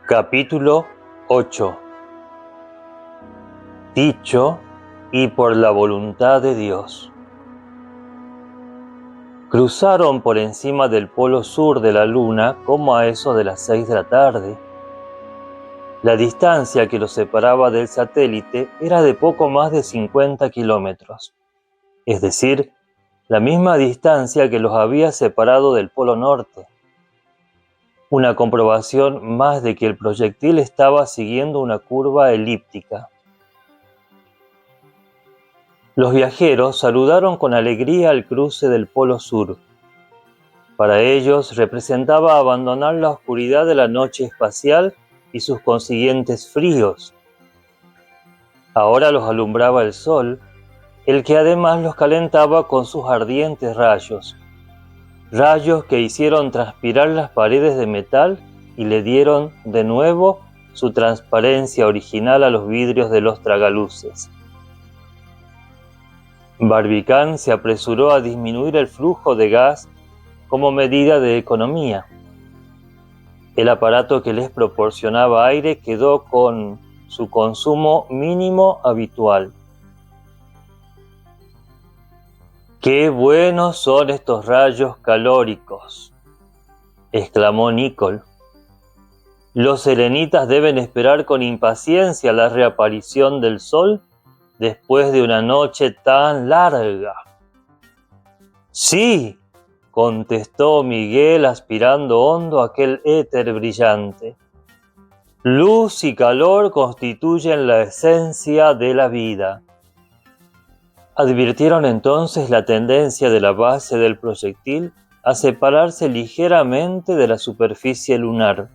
Capítulo 8. Dicho y por la voluntad de Dios. Cruzaron por encima del polo sur de la luna como a eso de las 6 de la tarde. La distancia que los separaba del satélite era de poco más de 50 kilómetros, es decir, la misma distancia que los había separado del polo norte. Una comprobación más de que el proyectil estaba siguiendo una curva elíptica. Los viajeros saludaron con alegría el cruce del Polo Sur. Para ellos representaba abandonar la oscuridad de la noche espacial y sus consiguientes fríos. Ahora los alumbraba el sol, el que además los calentaba con sus ardientes rayos. Rayos que hicieron transpirar las paredes de metal y le dieron de nuevo su transparencia original a los vidrios de los tragaluces. Barbicán se apresuró a disminuir el flujo de gas como medida de economía. El aparato que les proporcionaba aire quedó con su consumo mínimo habitual. ¡Qué buenos son estos rayos calóricos!, exclamó Nicol. Los selenitas deben esperar con impaciencia la reaparición del sol después de una noche tan larga. Sí, contestó Miguel aspirando hondo aquel éter brillante. Luz y calor constituyen la esencia de la vida. Advirtieron entonces la tendencia de la base del proyectil a separarse ligeramente de la superficie lunar,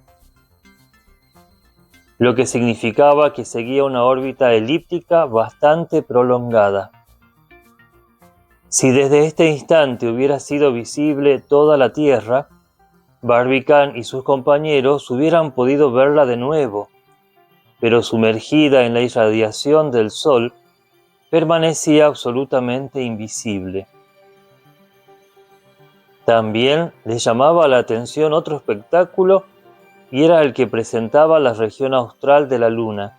lo que significaba que seguía una órbita elíptica bastante prolongada. Si desde este instante hubiera sido visible toda la Tierra, Barbicán y sus compañeros hubieran podido verla de nuevo, pero sumergida en la irradiación del Sol, permanecía absolutamente invisible. También les llamaba la atención otro espectáculo, y era el que presentaba la región austral de la Luna,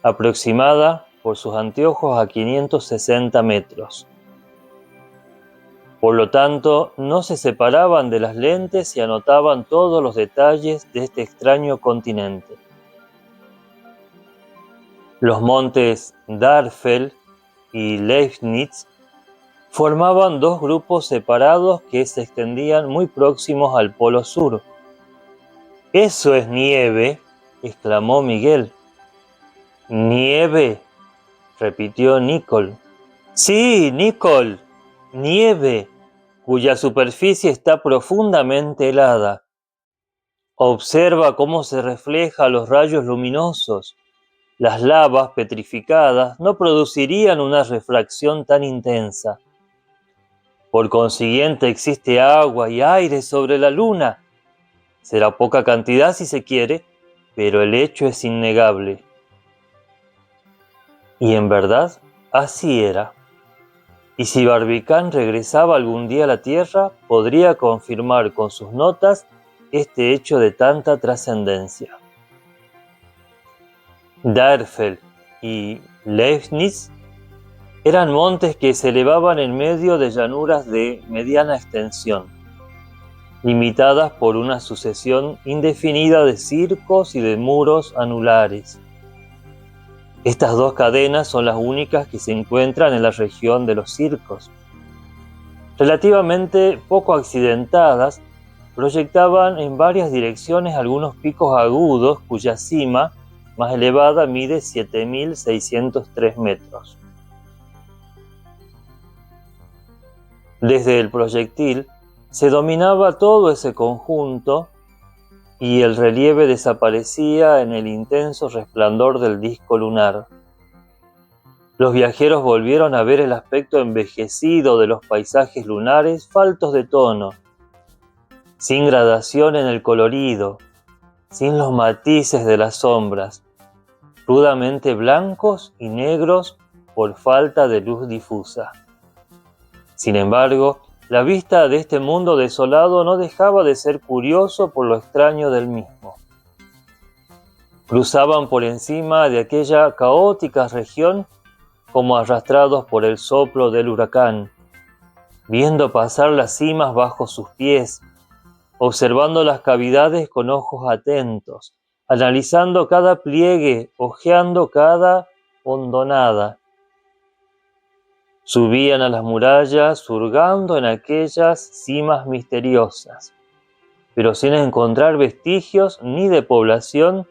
aproximada por sus anteojos a 560 metros. Por lo tanto, no se separaban de las lentes y anotaban todos los detalles de este extraño continente. Los montes Darfel y Leibnitz formaban dos grupos separados que se extendían muy próximos al polo sur. «¡Eso es nieve!», exclamó Miguel. «¿Nieve?», repitió Nicol. «Sí, Nicol, nieve, cuya superficie está profundamente helada. Observa cómo se refleja los rayos luminosos. Las lavas petrificadas no producirían una refracción tan intensa. Por consiguiente, existe agua y aire sobre la Luna. Será poca cantidad si se quiere, pero el hecho es innegable». Y en verdad, así era. Y si Barbicán regresaba algún día a la Tierra, podría confirmar con sus notas este hecho de tanta trascendencia. Darfel y Leibnitz eran montes que se elevaban en medio de llanuras de mediana extensión, limitadas por una sucesión indefinida de circos y de muros anulares. Estas dos cadenas son las únicas que se encuentran en la región de los circos. Relativamente poco accidentadas, proyectaban en varias direcciones algunos picos agudos cuya cima más elevada mide 7.603 metros. Desde el proyectil se dominaba todo ese conjunto y el relieve desaparecía en el intenso resplandor del disco lunar. Los viajeros volvieron a ver el aspecto envejecido de los paisajes lunares faltos de tono, sin gradación en el colorido, sin los matices de las sombras, rudamente blancos y negros por falta de luz difusa. Sin embargo, la vista de este mundo desolado no dejaba de ser curioso por lo extraño del mismo. Cruzaban por encima de aquella caótica región como arrastrados por el soplo del huracán, viendo pasar las cimas bajo sus pies, observando las cavidades con ojos atentos, analizando cada pliegue, hojeando cada hondonada. Subían a las murallas, hurgando en aquellas cimas misteriosas, pero sin encontrar vestigios ni de población,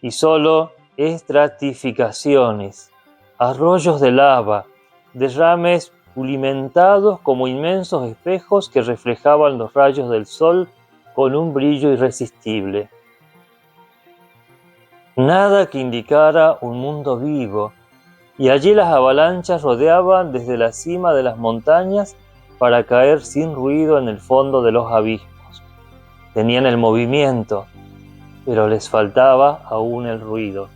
y solo estratificaciones, arroyos de lava, derrames pulimentados como inmensos espejos que reflejaban los rayos del sol con un brillo irresistible. Nada que indicara un mundo vivo, y allí las avalanchas rodeaban desde la cima de las montañas para caer sin ruido en el fondo de los abismos. Tenían el movimiento, pero les faltaba aún el ruido.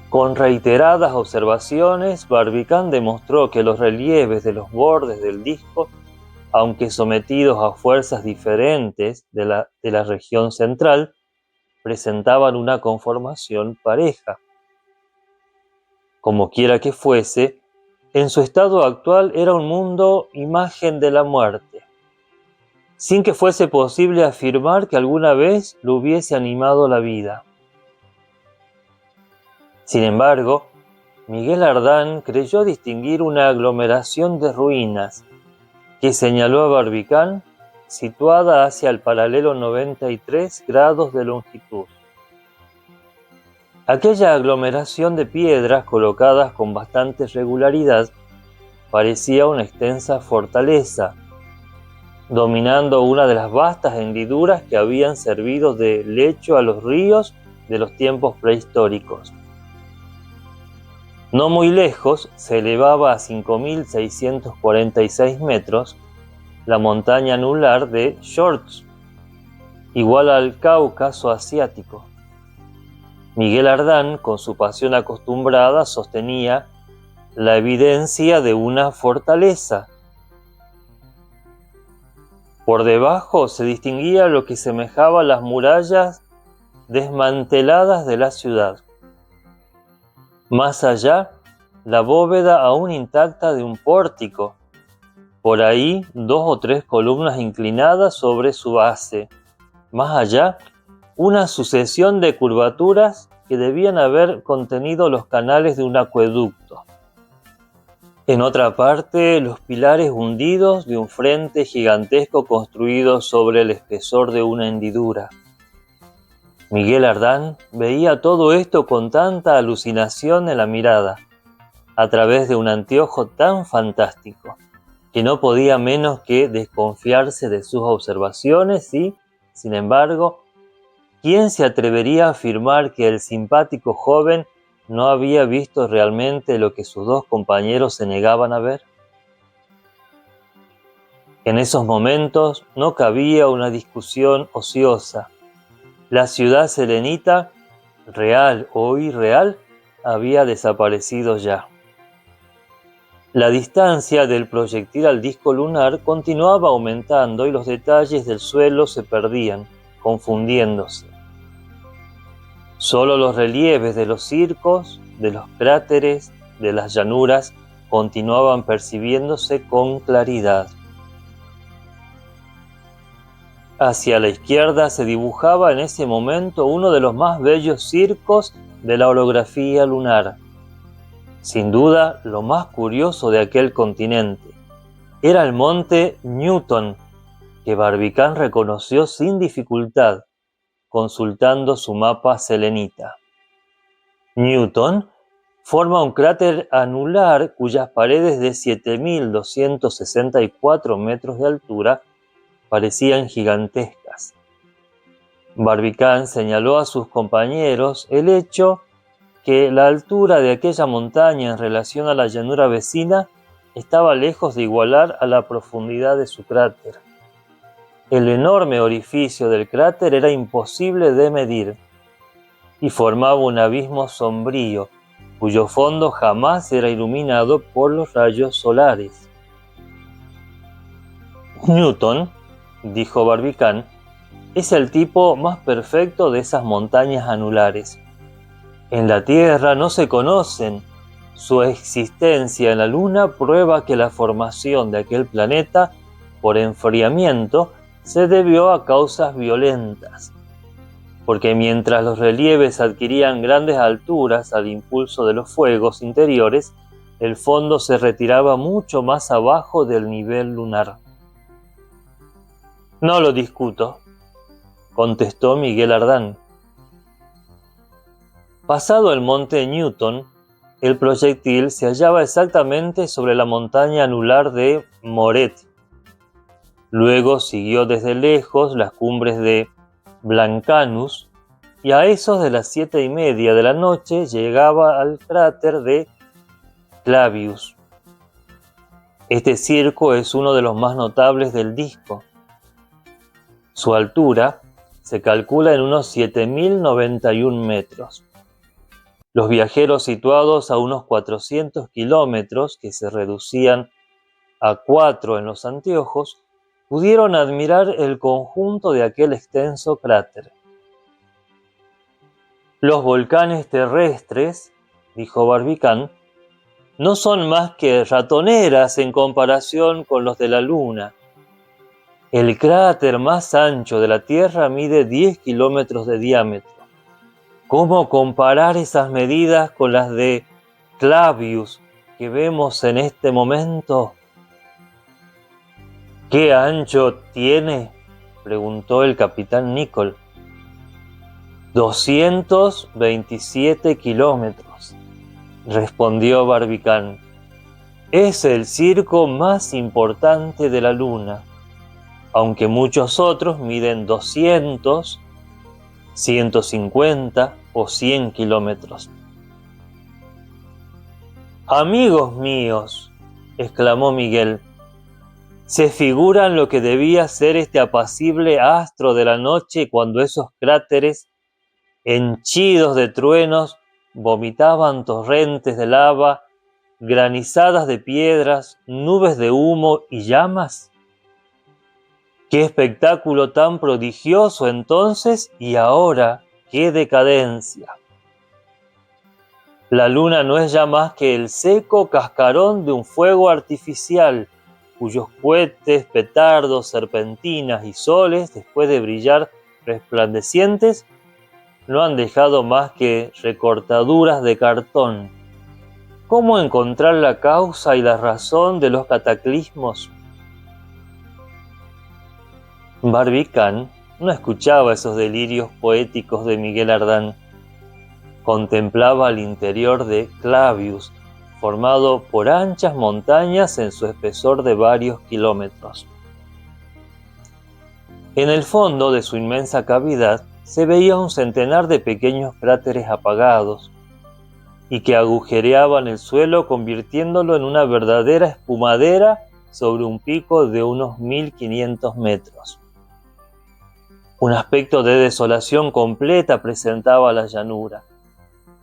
Con reiteradas observaciones, Barbicán demostró que los relieves de los bordes del disco, aunque sometidos a fuerzas diferentes de la región central, presentaban una conformación pareja. Como quiera que fuese, en su estado actual era un mundo imagen de la muerte, sin que fuese posible afirmar que alguna vez lo hubiese animado la vida. Sin embargo, Miguel Ardán creyó distinguir una aglomeración de ruinas que señaló a Barbicán, situada hacia el paralelo 93 grados de longitud. Aquella aglomeración de piedras colocadas con bastante regularidad parecía una extensa fortaleza, dominando una de las vastas hendiduras que habían servido de lecho a los ríos de los tiempos prehistóricos. No muy lejos, se elevaba a 5.646 metros, la montaña anular de Shorts, igual al Cáucaso asiático. Miguel Ardán, con su pasión acostumbrada, sostenía la evidencia de una fortaleza. Por debajo se distinguía lo que semejaba las murallas desmanteladas de la ciudad. Más allá, la bóveda aún intacta de un pórtico. Por ahí, 2 o 3 columnas inclinadas sobre su base. Más allá, una sucesión de curvaturas que debían haber contenido los canales de un acueducto. En otra parte, los pilares hundidos de un frente gigantesco construido sobre el espesor de una hendidura. Miguel Ardán veía todo esto con tanta alucinación en la mirada, a través de un anteojo tan fantástico, que no podía menos que desconfiarse de sus observaciones y, sin embargo, ¿quién se atrevería a afirmar que el simpático joven no había visto realmente lo que sus dos compañeros se negaban a ver? En esos momentos no cabía una discusión ociosa. La ciudad selenita, real o irreal, había desaparecido ya. La distancia del proyectil al disco lunar continuaba aumentando y los detalles del suelo se perdían, confundiéndose. Solo los relieves de los circos, de los cráteres, de las llanuras, continuaban percibiéndose con claridad. Hacia la izquierda se dibujaba en ese momento uno de los más bellos circos de la orografía lunar. Sin duda, lo más curioso de aquel continente era el monte Newton, que Barbicán reconoció sin dificultad, consultando su mapa selenita. Newton forma un cráter anular cuyas paredes de 7.264 metros de altura parecían gigantescas. Barbicán señaló a sus compañeros el hecho que la altura de aquella montaña en relación a la llanura vecina estaba lejos de igualar a la profundidad de su cráter. El enorme orificio del cráter era imposible de medir y formaba un abismo sombrío, cuyo fondo jamás era iluminado por los rayos solares. Newton, dijo Barbicán, Es el tipo más perfecto de esas montañas anulares. En la Tierra no se conocen. Su existencia en la Luna prueba que la formación de aquel planeta por enfriamiento se debió a causas violentas, porque mientras los relieves adquirían grandes alturas al impulso de los fuegos interiores, el fondo se retiraba mucho más abajo del nivel lunar. No lo discuto, contestó Miguel Ardán. Pasado el monte Newton, el proyectil se hallaba exactamente sobre la montaña anular de Moret. Luego siguió desde lejos las cumbres de Blancanus y a esos de las 7:30 de la noche llegaba al cráter de Clavius. Este circo es uno de los más notables del disco. Su altura se calcula en unos 7.091 metros. Los viajeros situados a unos 400 kilómetros, que se reducían a 4 en los anteojos, pudieron admirar el conjunto de aquel extenso cráter. Los volcanes terrestres, dijo Barbicán, no son más que ratoneras en comparación con los de la Luna. El cráter más ancho de la Tierra mide 10 kilómetros de diámetro. ¿Cómo comparar esas medidas con las de Clavius que vemos en este momento? ¿Qué ancho tiene?, preguntó el capitán Nicholl. 227 kilómetros, respondió Barbicán. Es el circo más importante de la Luna, aunque muchos otros miden 200, 150 o 100 kilómetros. Amigos míos, exclamó Miguel, ¿se figuran lo que debía ser este apacible astro de la noche cuando esos cráteres, henchidos de truenos, vomitaban torrentes de lava, granizadas de piedras, nubes de humo y llamas? ¡Qué espectáculo tan prodigioso entonces y ahora qué decadencia! La Luna no es ya más que el seco cascarón de un fuego artificial, cuyos cohetes, petardos, serpentinas y soles, después de brillar resplandecientes, no han dejado más que recortaduras de cartón. ¿Cómo encontrar la causa y la razón de los cataclismos? Barbicán no escuchaba esos delirios poéticos de Miguel Ardán. Contemplaba el interior de Clavius, formado por anchas montañas en su espesor de varios kilómetros. En el fondo de su inmensa cavidad se veía un centenar de pequeños cráteres apagados y que agujereaban el suelo convirtiéndolo en una verdadera espumadera sobre un pico de unos 1500 metros. Un aspecto de desolación completa presentaba la llanura.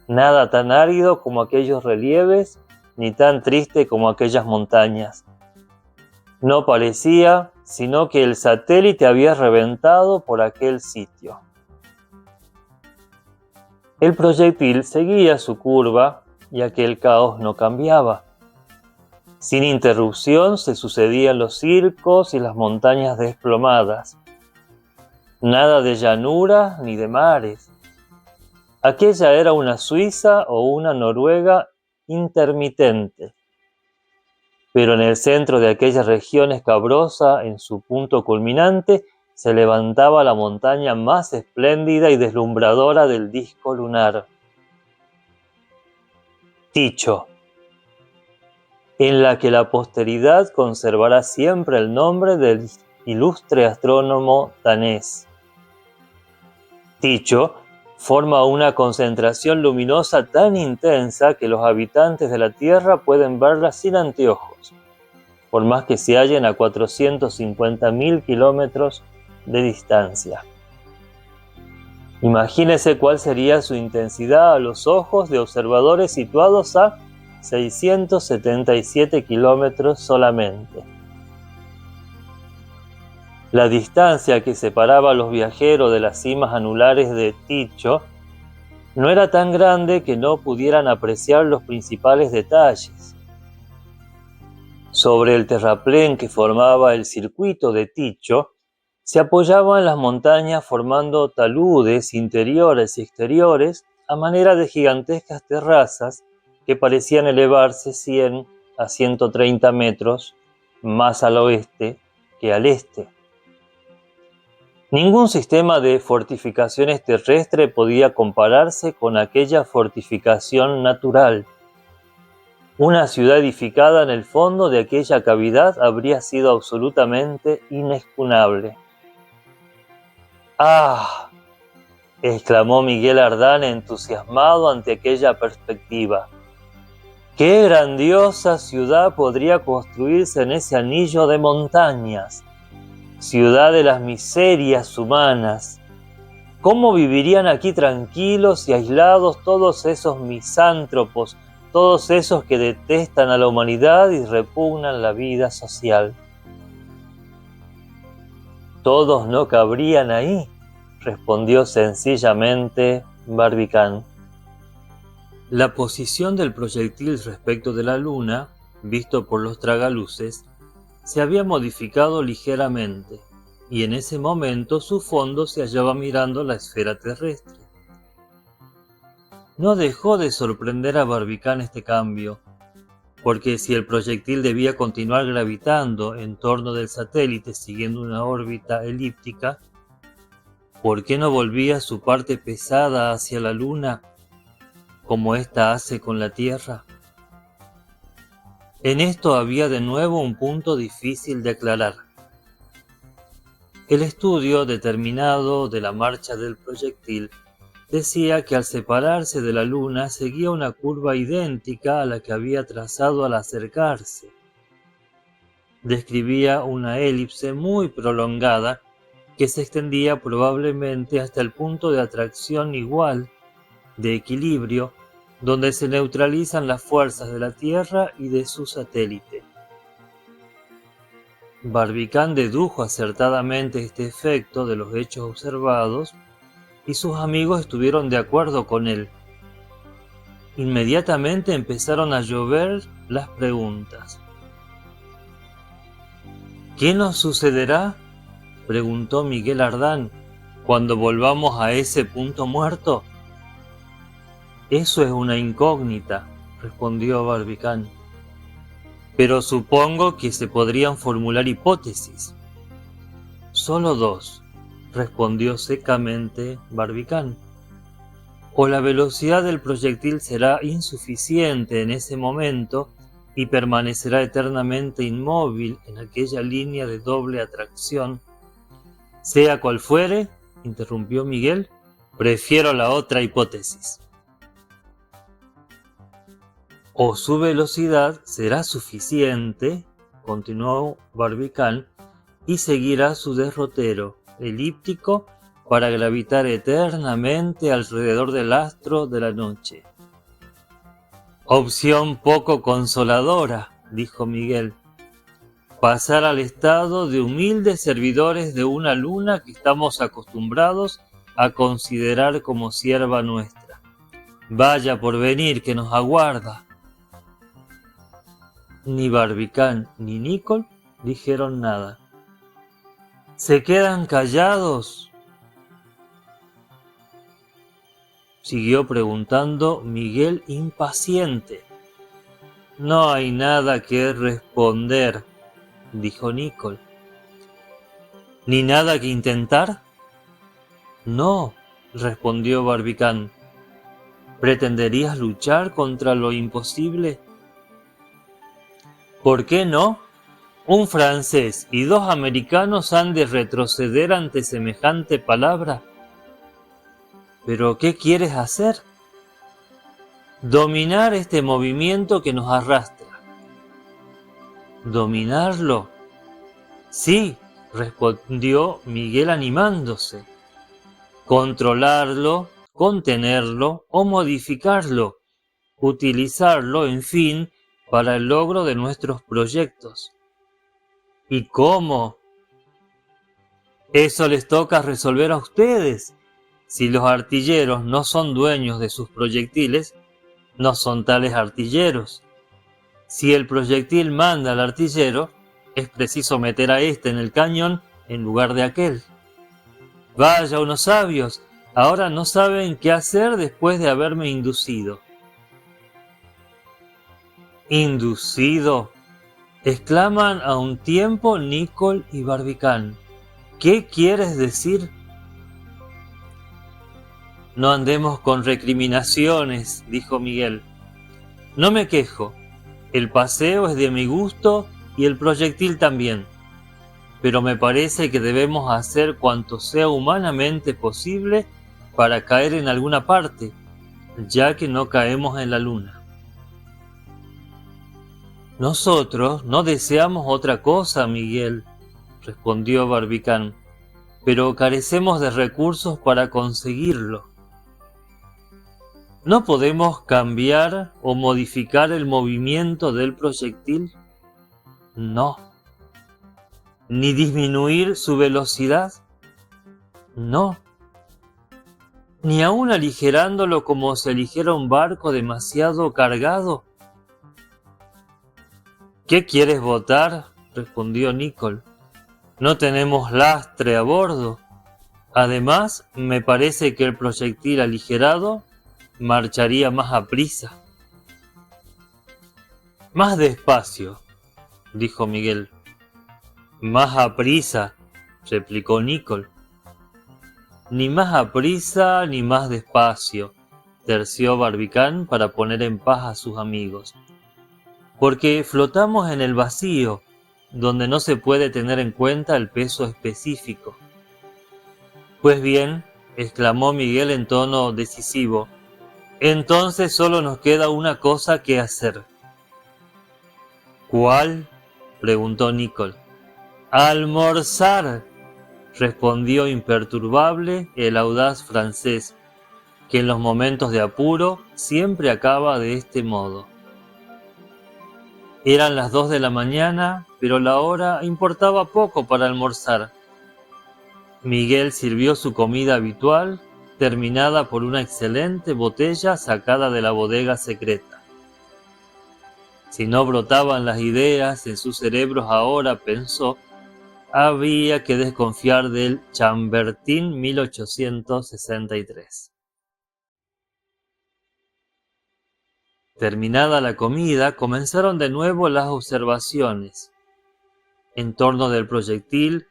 Nada tan árido como aquellos relieves, ni tan triste como aquellas montañas. No parecía sino que el satélite había reventado por aquel sitio. El proyectil seguía su curva y aquel caos no cambiaba. Sin interrupción se sucedían los circos y las montañas desplomadas. Nada de llanura ni de mares. Aquella era una Suiza o una Noruega intermitente. Pero en el centro de aquella región escabrosa, en su punto culminante, se levantaba la montaña más espléndida y deslumbradora del disco lunar. Tycho, en la que la posteridad conservará siempre el nombre del ilustre astrónomo danés. Tycho forma una concentración luminosa tan intensa que los habitantes de la Tierra pueden verla sin anteojos, por más que se hallen a 450.000 kilómetros de distancia. Imagínese cuál sería su intensidad a los ojos de observadores situados a 677 kilómetros solamente. La distancia que separaba a los viajeros de las cimas anulares de Tycho no era tan grande que no pudieran apreciar los principales detalles. Sobre el terraplén que formaba el circuito de Tycho, se apoyaban las montañas formando taludes interiores y exteriores a manera de gigantescas terrazas que parecían elevarse 100 a 130 metros más al oeste que al este. Ningún sistema de fortificaciones terrestre podía compararse con aquella fortificación natural. Una ciudad edificada en el fondo de aquella cavidad habría sido absolutamente inexpugnable. ¡Ah!, exclamó Miguel Ardán entusiasmado ante aquella perspectiva. ¡Qué grandiosa ciudad podría construirse en ese anillo de montañas! Ciudad de las miserias humanas. ¿Cómo vivirían aquí tranquilos y aislados todos esos misántropos, todos esos que detestan a la humanidad y repugnan la vida social? Todos no cabrían ahí, respondió sencillamente Barbicán. La posición del proyectil respecto de la luna, visto por los tragaluces, se había modificado ligeramente, y en ese momento su fondo se hallaba mirando la esfera terrestre. No dejó de sorprender a Barbicán este cambio, porque si el proyectil debía continuar gravitando en torno del satélite siguiendo una órbita elíptica, ¿por qué no volvía su parte pesada hacia la luna, como ésta hace con la Tierra? En esto había de nuevo un punto difícil de aclarar. El estudio determinado de la marcha del proyectil decía que al separarse de la Luna seguía una curva idéntica a la que había trazado al acercarse. Describía una elipse muy prolongada que se extendía probablemente hasta el punto de atracción igual, de equilibrio, donde se neutralizan las fuerzas de la Tierra y de su satélite. Barbicán dedujo acertadamente este efecto de los hechos observados y sus amigos estuvieron de acuerdo con él. Inmediatamente empezaron a llover las preguntas. ¿Qué nos sucederá?, preguntó Miguel Ardán, cuando volvamos a ese punto muerto. Eso es una incógnita, respondió Barbicán. Pero supongo que se podrían formular hipótesis. Solo dos, respondió secamente Barbicán. O la velocidad del proyectil será insuficiente en ese momento y permanecerá eternamente inmóvil en aquella línea de doble atracción. Sea cual fuere, interrumpió Miguel, prefiero la otra hipótesis. O su velocidad será suficiente, continuó Barbicán, y seguirá su derrotero elíptico para gravitar eternamente alrededor del astro de la noche. Opción poco consoladora, dijo Miguel. Pasar al estado de humildes servidores de una luna que estamos acostumbrados a considerar como sierva nuestra. Vaya porvenir que nos aguarda. Ni Barbicán ni Nicol dijeron nada. ¿Se quedan callados?, siguió preguntando Miguel impaciente. No hay nada que responder, dijo Nicol. ¿Ni nada que intentar? No, respondió Barbicán. ¿Pretenderías luchar contra lo imposible? ¿Por qué no? ¿Un francés y dos americanos han de retroceder ante semejante palabra? ¿Pero qué quieres hacer? Dominar este movimiento que nos arrastra. ¿Dominarlo? Sí, respondió Miguel animándose. Controlarlo, contenerlo o modificarlo. Utilizarlo, en fin, para el logro de nuestros proyectos. ¿Y cómo? Eso les toca resolver a ustedes. Si los artilleros no son dueños de sus proyectiles, no son tales artilleros. Si el proyectil manda al artillero, es preciso meter a éste en el cañón en lugar de aquel. Vaya, unos sabios, ahora no saben qué hacer después de haberme inducido. ¿Inducido? Exclaman a un tiempo Nicol y Barbicán. ¿Qué quieres decir? No andemos con recriminaciones, dijo Miguel. No me quejo. El paseo es de mi gusto y el proyectil también. Pero me parece que debemos hacer cuanto sea humanamente posible para caer en alguna parte, ya que no caemos en la luna. Nosotros no deseamos otra cosa, Miguel, respondió Barbicán, pero carecemos de recursos para conseguirlo. ¿No podemos cambiar o modificar el movimiento del proyectil? No. ¿Ni disminuir su velocidad? No. ¿Ni aún aligerándolo como se aligera un barco demasiado cargado? ¿Qué quieres votar? Respondió Nicol. No tenemos lastre a bordo. Además, me parece que el proyectil aligerado marcharía más aprisa. Más despacio, dijo Miguel. Más aprisa, replicó Nicol. Ni más aprisa ni más despacio, terció Barbicán para poner en paz a sus amigos. Porque flotamos en el vacío, donde no se puede tener en cuenta el peso específico. Pues bien, exclamó Miguel en tono decisivo, entonces solo nos queda una cosa que hacer. ¿Cuál? Preguntó Nicol. Almorzar, respondió imperturbable el audaz francés, que en los momentos de apuro siempre acaba de este modo. Eran las 2 de la mañana, pero la hora importaba poco para almorzar. Miguel sirvió su comida habitual, terminada por una excelente botella sacada de la bodega secreta. Si no brotaban las ideas en sus cerebros ahora, pensó, había que desconfiar del Chambertin 1863. Terminada la comida, comenzaron de nuevo las observaciones. En torno del proyectil,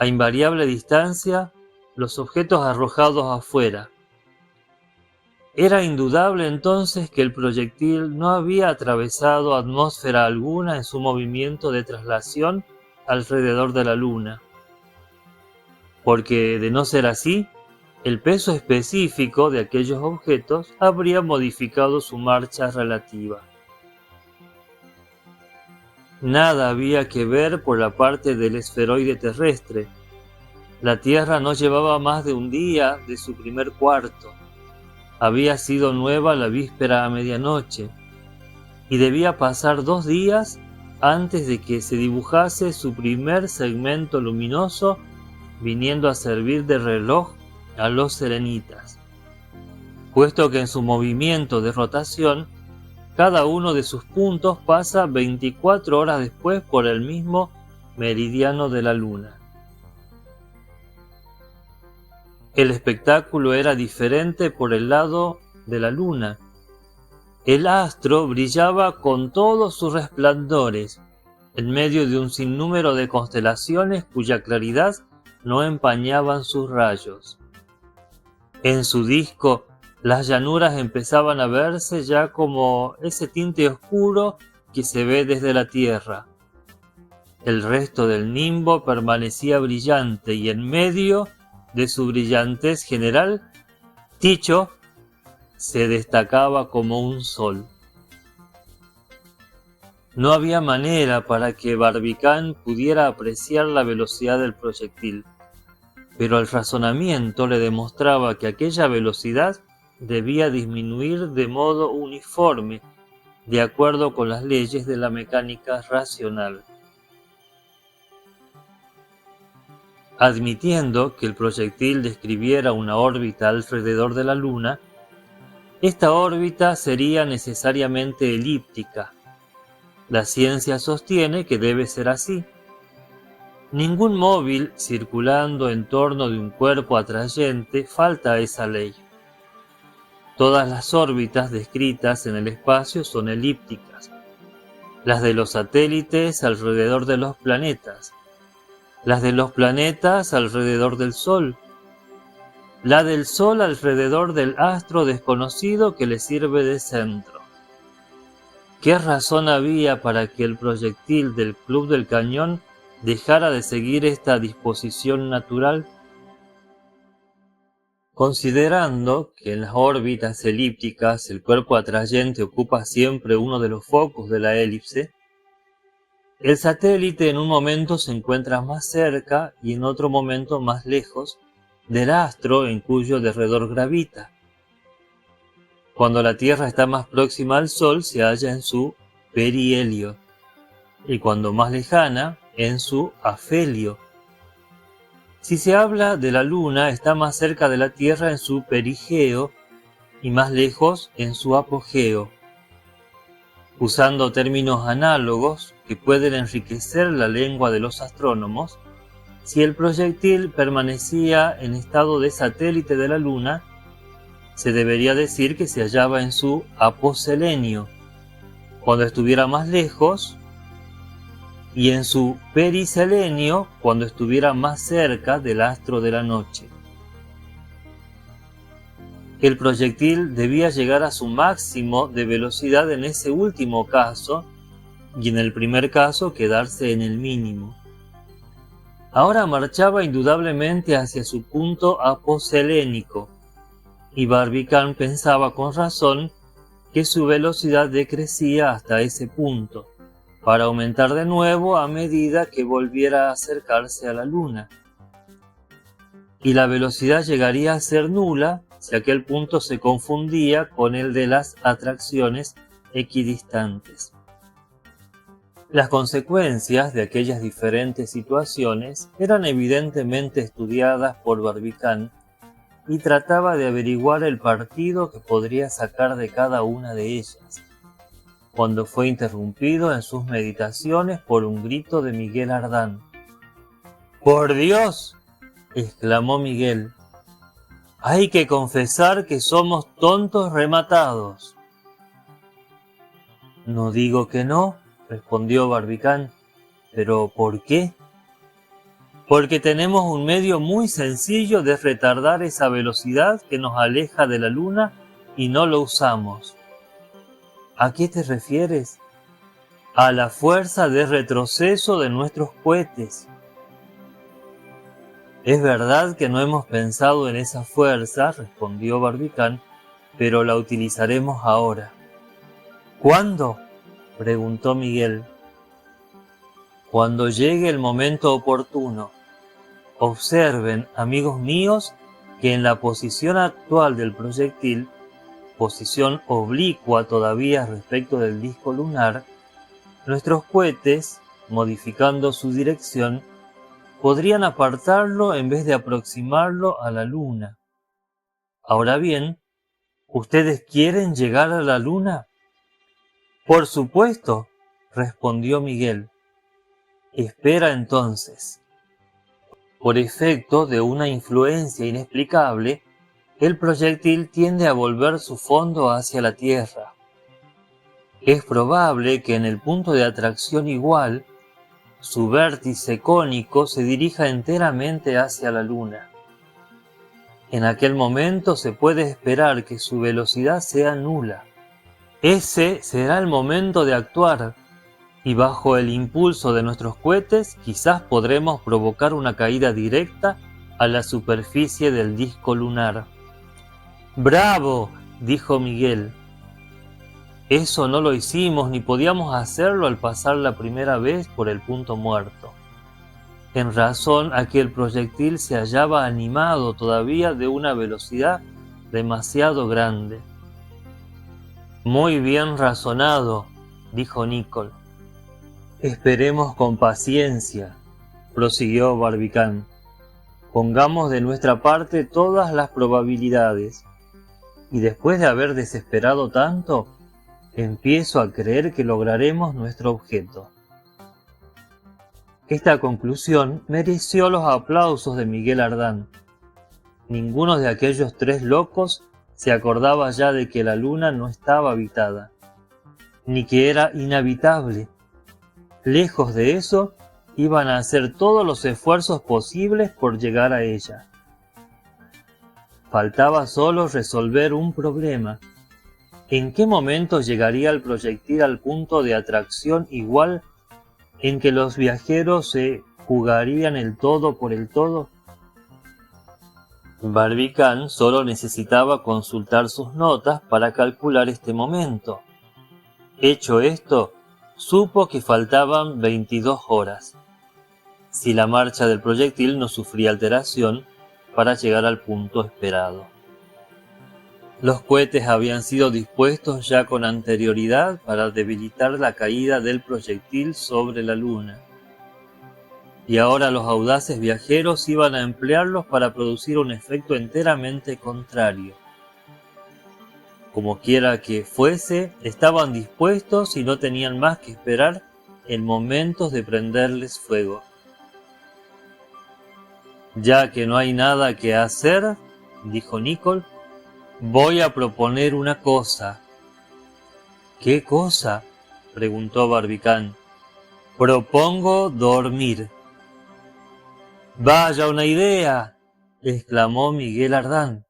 a invariable distancia, los objetos arrojados afuera. Era indudable entonces que el proyectil no había atravesado atmósfera alguna en su movimiento de traslación alrededor de la Luna. Porque, de no ser así, el peso específico de aquellos objetos habría modificado su marcha relativa. Nada había que ver por la parte del esferoide terrestre. La Tierra no llevaba más de un día de su primer cuarto. Había sido nueva la víspera a medianoche, y debía pasar 2 días antes de que se dibujase su primer segmento luminoso, viniendo a servir de reloj a los selenitas, puesto que en su movimiento de rotación, cada uno de sus puntos pasa 24 horas después por el mismo meridiano de la Luna. El espectáculo era diferente por el lado de la Luna. El astro brillaba con todos sus resplandores, en medio de un sinnúmero de constelaciones cuya claridad no empañaban sus rayos. En su disco, las llanuras empezaban a verse ya como ese tinte oscuro que se ve desde la Tierra. El resto del nimbo permanecía brillante y en medio de su brillantez general, Tycho se destacaba como un sol. No había manera para que Barbicán pudiera apreciar la velocidad del proyectil, pero el razonamiento le demostraba que aquella velocidad debía disminuir de modo uniforme, de acuerdo con las leyes de la mecánica racional. Admitiendo que el proyectil describiera una órbita alrededor de la Luna, esta órbita sería necesariamente elíptica. La ciencia sostiene que debe ser así. Ningún móvil circulando en torno de un cuerpo atrayente falta a esa ley. Todas las órbitas descritas en el espacio son elípticas. Las de los satélites alrededor de los planetas, las de los planetas alrededor del Sol, la del Sol alrededor del astro desconocido que le sirve de centro. ¿Qué razón había para que el proyectil del Club del Cañón dejara de seguir esta disposición natural? Considerando que en las órbitas elípticas el cuerpo atrayente ocupa siempre uno de los focos de la elipse, el satélite en un momento se encuentra más cerca y en otro momento más lejos del astro en cuyo derredor gravita. Cuando la Tierra está más próxima al Sol se halla en su perihelio y cuando más lejana en su afelio. Si se habla de la Luna, está más cerca de la Tierra en su perigeo y más lejos en su apogeo. Usando términos análogos que pueden enriquecer la lengua de los astrónomos, si el proyectil permanecía en estado de satélite de la Luna, se debería decir que se hallaba en su aposelenio, cuando estuviera más lejos, y en su periselenio, cuando estuviera más cerca del astro de la noche. El proyectil debía llegar a su máximo de velocidad en ese último caso, y en el primer caso quedarse en el mínimo. Ahora marchaba indudablemente hacia su punto aposelénico, y Barbicane pensaba con razón que su velocidad decrecía hasta ese punto, para aumentar de nuevo a medida que volviera a acercarse a la Luna. Y la velocidad llegaría a ser nula si aquel punto se confundía con el de las atracciones equidistantes. Las consecuencias de aquellas diferentes situaciones eran evidentemente estudiadas por Barbicane y trataba de averiguar el partido que podría sacar de cada una de ellas, cuando fue interrumpido en sus meditaciones por un grito de Miguel Ardán. ¡Por Dios!, exclamó Miguel. «Hay que confesar que somos tontos rematados». «No digo que no», respondió Barbicane, «pero ¿por qué?» «Porque tenemos un medio muy sencillo de retardar esa velocidad que nos aleja de la Luna y no lo usamos». «¿A qué te refieres?» «A la fuerza de retroceso de nuestros cohetes». «Es verdad que no hemos pensado en esa fuerza», respondió Barbicane, «pero la utilizaremos ahora». «¿Cuándo?», preguntó Miguel. «Cuando llegue el momento oportuno. Observen, amigos míos, que en la posición actual del proyectil, posición oblicua todavía respecto del disco lunar, nuestros cohetes, modificando su dirección, podrían apartarlo en vez de aproximarlo a la Luna. Ahora bien, ¿ustedes quieren llegar a la Luna?» «Por supuesto», respondió Miguel. «Espera entonces». Por efecto de una influencia inexplicable, el proyectil tiende a volver su fondo hacia la Tierra. Es probable que en el punto de atracción igual, su vértice cónico se dirija enteramente hacia la Luna. En aquel momento se puede esperar que su velocidad sea nula. Ese será el momento de actuar, y bajo el impulso de nuestros cohetes quizás podremos provocar una caída directa a la superficie del disco lunar. «¡Bravo!», dijo Miguel. «Eso no lo hicimos ni podíamos hacerlo al pasar la primera vez por el punto muerto, en razón a que el proyectil se hallaba animado todavía de una velocidad demasiado grande». «Muy bien razonado», dijo Nicholl. «Esperemos con paciencia», prosiguió Barbicane. Pongamos de nuestra parte todas las probabilidades, y después de haber desesperado tanto, empiezo a creer que lograremos nuestro objeto. Esta conclusión mereció los aplausos de Miguel Ardán. Ninguno de aquellos tres locos se acordaba ya de que la luna no estaba habitada, ni que era inhabitable. Lejos de eso, iban a hacer todos los esfuerzos posibles por llegar a ella. Faltaba solo resolver un problema. ¿En qué momento llegaría el proyectil al punto de atracción igual en que los viajeros se jugarían el todo por el todo? Barbicán solo necesitaba consultar sus notas para calcular este momento. Hecho esto, supo que faltaban 22 horas, si la marcha del proyectil no sufría alteración, para llegar al punto esperado. Los cohetes habían sido dispuestos ya con anterioridad para debilitar la caída del proyectil sobre la luna, y ahora los audaces viajeros iban a emplearlos para producir un efecto enteramente contrario. Como quiera que fuese, estaban dispuestos y no tenían más que esperar el momento de prenderles fuego. Ya que no hay nada que hacer, dijo Nicholl, voy a proponer una cosa. ¿Qué cosa?, preguntó Barbicán. Propongo dormir. Vaya una idea, exclamó Miguel Ardán.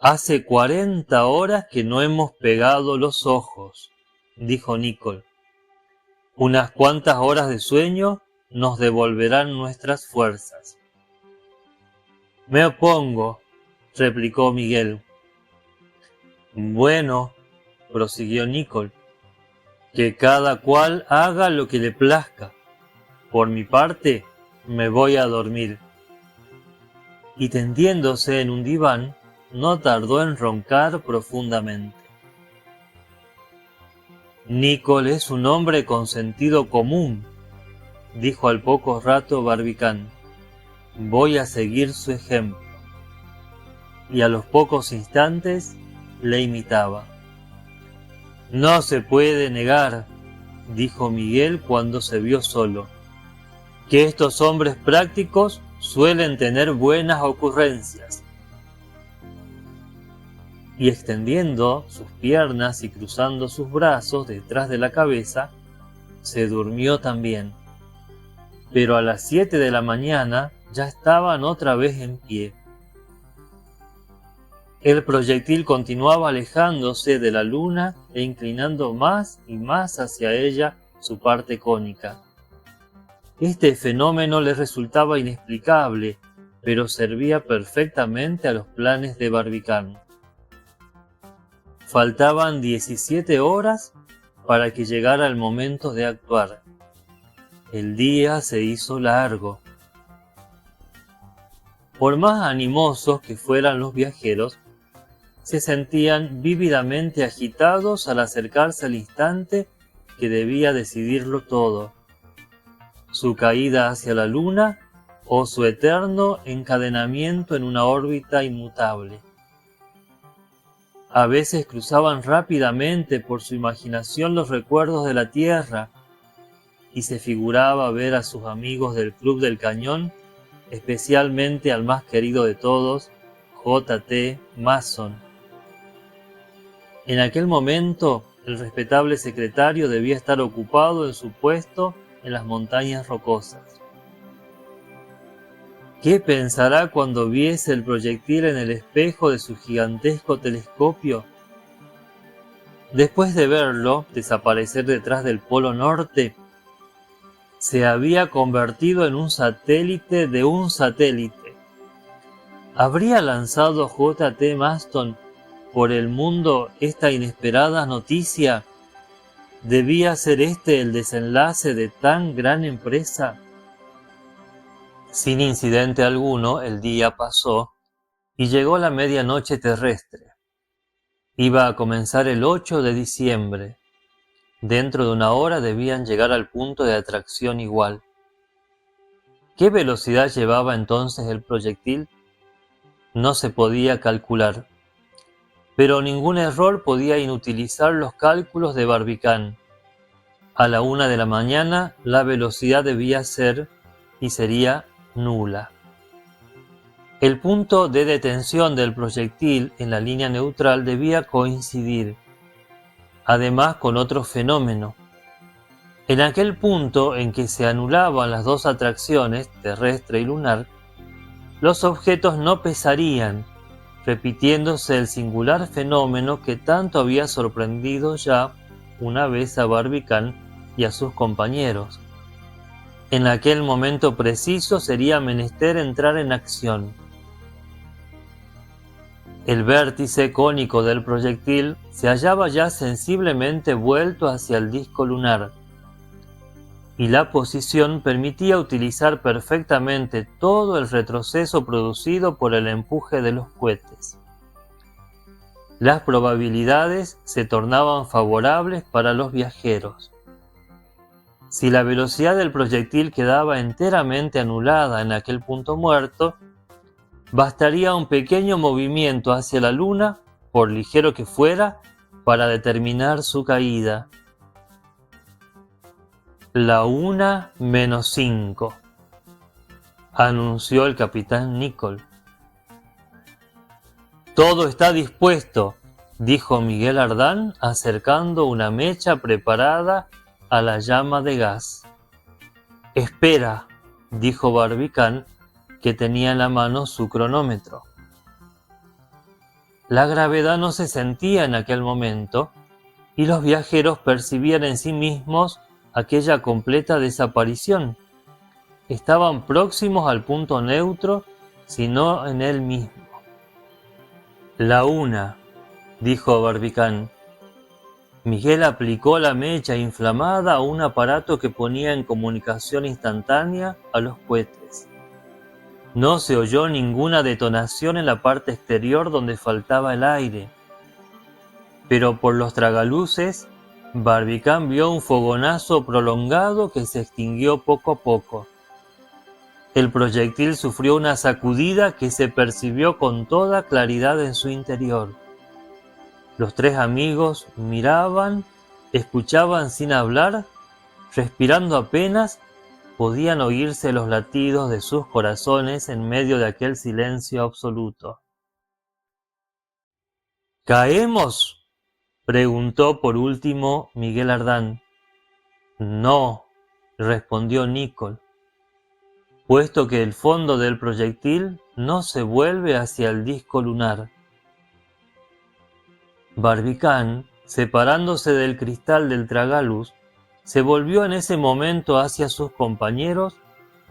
Hace 40 horas que no hemos pegado los ojos, dijo Nicholl. Unas cuantas horas de sueño nos devolverán nuestras fuerzas. Me opongo, replicó Miguel. Bueno, prosiguió Nicholl, que cada cual haga lo que le plazca. Por mi parte, me voy a dormir. Y tendiéndose en un diván, no tardó en roncar profundamente. Nicholl es un hombre con sentido común, dijo al poco rato Barbicán. Voy a seguir su ejemplo. Y a los pocos instantes le imitaba. No se puede negar, dijo Miguel cuando se vio solo, que estos hombres prácticos suelen tener buenas ocurrencias. Y extendiendo sus piernas y cruzando sus brazos detrás de la cabeza, se durmió también. Pero a las 7 de la mañana ya estaban otra vez en pie. El proyectil continuaba alejándose de la luna e inclinando más y más hacia ella su parte cónica. Este fenómeno le resultaba inexplicable, pero servía perfectamente a los planes de Barbicán. Faltaban 17 horas para que llegara el momento de actuar. El día se hizo largo. Por más animosos que fueran los viajeros, se sentían vívidamente agitados al acercarse al instante que debía decidirlo todo: su caída hacia la luna o su eterno encadenamiento en una órbita inmutable. A veces cruzaban rápidamente por su imaginación los recuerdos de la Tierra y se figuraba ver a sus amigos del Club del Cañón, especialmente al más querido de todos, J.T. Maston. En aquel momento, el respetable secretario debía estar ocupado en su puesto en las montañas rocosas. ¿Qué pensará cuando viese el proyectil en el espejo de su gigantesco telescopio? Después de verlo desaparecer detrás del Polo Norte, se había convertido en un satélite de un satélite. ¿Habría lanzado J.T. Maston por el mundo esta inesperada noticia? ¿Debía ser este el desenlace de tan gran empresa? Sin incidente alguno, el día pasó y llegó la medianoche terrestre. Iba a comenzar el 8 de diciembre. Dentro de una hora debían llegar al punto de atracción igual. ¿Qué velocidad llevaba entonces el proyectil? No se podía calcular, pero ningún error podía inutilizar los cálculos de Barbicán. A la 1 de la mañana la velocidad debía ser y sería nula. El punto de detención del proyectil en la línea neutral debía coincidir, además, con otro fenómeno. En aquel punto en que se anulaban las dos atracciones, terrestre y lunar, los objetos no pesarían, repitiéndose el singular fenómeno que tanto había sorprendido ya una vez a Barbicán y a sus compañeros. En aquel momento preciso sería menester entrar en acción. El vértice cónico del proyectil se hallaba ya sensiblemente vuelto hacia el disco lunar, y la posición permitía utilizar perfectamente todo el retroceso producido por el empuje de los cohetes. Las probabilidades se tornaban favorables para los viajeros. Si la velocidad del proyectil quedaba enteramente anulada en aquel punto muerto, bastaría un pequeño movimiento hacia la Luna, por ligero que fuera, para determinar su caída. La 1:05, anunció el capitán Nicholl. Todo está dispuesto, dijo Miguel Ardán, acercando una mecha preparada a la llama de gas. Espera, dijo Barbicán, que tenía en la mano su cronómetro. La gravedad no se sentía en aquel momento, y los viajeros percibían en sí mismos aquella completa desaparición. Estaban próximos al punto neutro, si no en él mismo. La 1, dijo Barbicán. Miguel aplicó la mecha inflamada a un aparato que ponía en comunicación instantánea a los cohetes. No se oyó ninguna detonación en la parte exterior donde faltaba el aire, pero por los tragaluces, Barbicán vio un fogonazo prolongado que se extinguió poco a poco. El proyectil sufrió una sacudida que se percibió con toda claridad en su interior. Los tres amigos miraban, escuchaban sin hablar, respirando apenas, podían oírse los latidos de sus corazones en medio de aquel silencio absoluto. ¿Caemos?, preguntó por último Miguel Ardán. No, respondió Nicholl, puesto que el fondo del proyectil no se vuelve hacia el disco lunar. Barbicán, separándose del cristal del tragaluz, se volvió en ese momento hacia sus compañeros,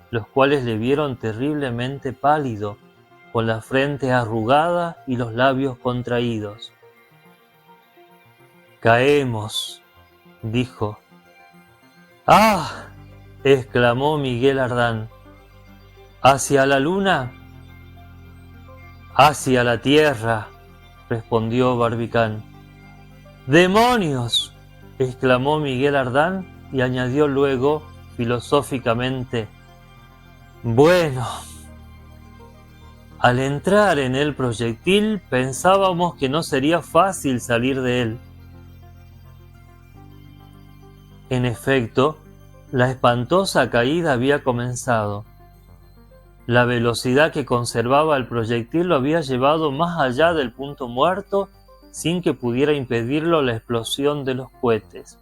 los cuales le vieron terriblemente pálido, con la frente arrugada y los labios contraídos. Caemos, dijo. ¡Ah!, exclamó Miguel Ardán. ¿Hacia la luna? Hacia la tierra, respondió Barbicán. ¡Demonios!, exclamó Miguel Ardán y añadió luego, filosóficamente, bueno, al entrar en el proyectil pensábamos que no sería fácil salir de él. En efecto, la espantosa caída había comenzado. La velocidad que conservaba el proyectil lo había llevado más allá del punto muerto sin que pudiera impedirlo la explosión de los cohetes.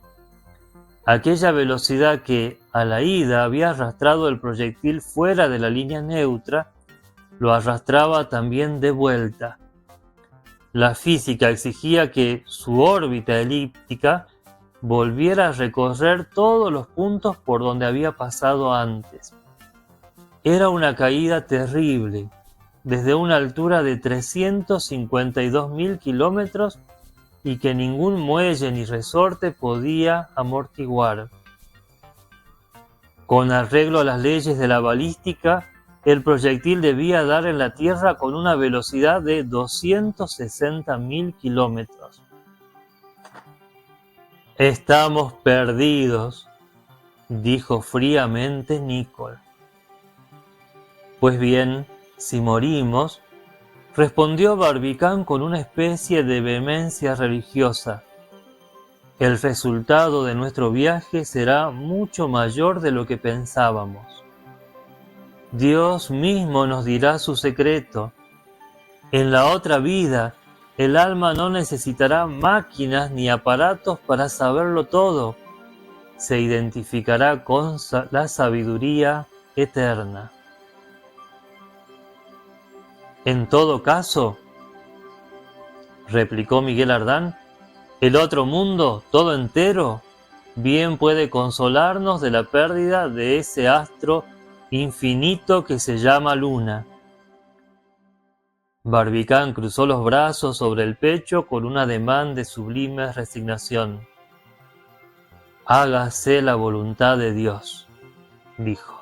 Aquella velocidad que, a la ida, había arrastrado el proyectil fuera de la línea neutra, lo arrastraba también de vuelta. La física exigía que su órbita elíptica volviera a recorrer todos los puntos por donde había pasado antes. Era una caída terrible, desde una altura de 352.000 kilómetros y que ningún muelle ni resorte podía amortiguar. Con arreglo a las leyes de la balística, el proyectil debía dar en la Tierra con una velocidad de 260.000 kilómetros. Estamos perdidos, dijo fríamente Nicholl. Pues bien, si morimos, respondió Barbicán con una especie de vehemencia religiosa, el resultado de nuestro viaje será mucho mayor de lo que pensábamos. Dios mismo nos dirá su secreto. En la otra vida, el alma no necesitará máquinas ni aparatos para saberlo todo. Se identificará con la sabiduría eterna. En todo caso, replicó Miguel Ardán, el otro mundo, todo entero, bien puede consolarnos de la pérdida de ese astro infinito que se llama luna. Barbicán cruzó los brazos sobre el pecho con un ademán de sublime resignación. Hágase la voluntad de Dios, dijo.